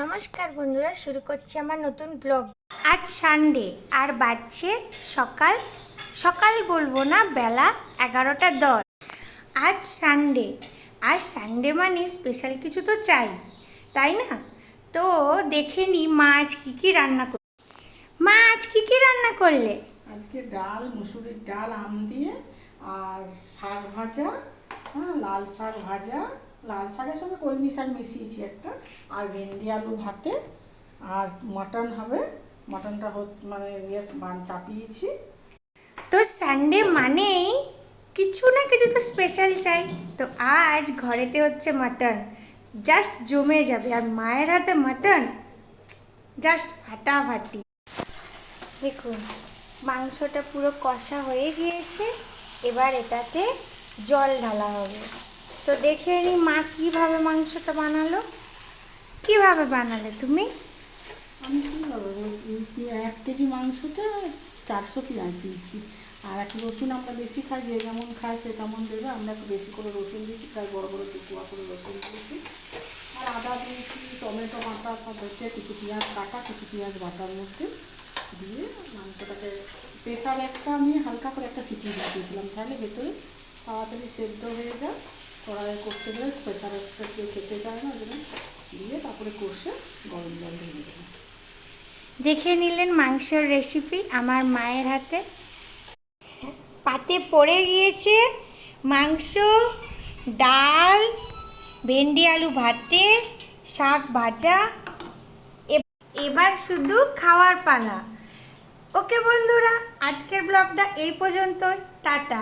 নমস্কার বন্ধুরা, শুরু করছি আমার নতুন ব্লগ। আজ সানডে আর বাজছে সকাল সকাল বলবো না, বেলা 11:10। আজ সানডে মানে স্পেশাল কিছু তো চাই, তাই না? তো দেখে নি মা আজ কী রান্না করবে। মা আজ কী রান্না করলে? আজকে ডাল, মুসুরির ডাল আম দিয়ে, আর শাক ভাজা, লাল শাক ভাজা, লাল শাকের সঙ্গে কলমি শাক মিশিয়েছি একটা, আর ভেন্ডি আলু ভাতে, আর মাটন হবে। মাটনটা মানে চাপিয়েছি। তো সানডে মানেই কিছু না কিছু তো স্পেশাল চাই। তো আজ ঘরেতে হচ্ছে মাটন, জাস্ট জমে যাবে। আর মায়ের হাতে মাটন জাস্ট ফাটাফাটি। দেখুন, মাংসটা পুরো কষা হয়ে গিয়েছে, এবার এটাতে জল ঢালা হবে। তো দেখে নিই মা কীভাবে মাংসটা বানালো। কীভাবে বানালে তুমি? আমি কীভাবে 1 কেজি মাংসতে 400 পেঁয়াজ দিয়েছি, আর একটু রসুন আমরা বেশি খাই, যে যেমন খায় সে তেমন দেবে। আমরা একটু বেশি করে রসুন দিয়েছি, প্রায় বড় বড় 2 কোয়া করে রসুন দিয়েছি, আর আদা দিয়েছি, টমেটো বাটা সব হচ্ছে, কিছু পেঁয়াজ কাটা, কিছু পেঁয়াজ বাটার মধ্যে দিয়ে মাংসটাকে প্রেসারে আমি হালকা করে একটা সিটি দিয়ে দিয়েছিলাম, তাহলে ভেতরে তাড়াতাড়ি সেদ্ধ হয়ে যায়। কড়াইয়ে করতে গেলে প্রেসারে কেউ খেতে চায় না, যেন দিয়ে তারপরে কষে গরম জল ঢেলে দেবো। দেখে নিলেন মাংসের রেসিপি আমার মায়ের হাতে। পাতে পড়ে গিয়েছে মাংস, ডাল, ভেন্ডি আলু ভাতে, শাক ভাজা। এবার শুধু খাওয়ার পালা। ওকে বন্ধুরা, আজকের ব্লগটা এই পর্যন্তই। টাটা।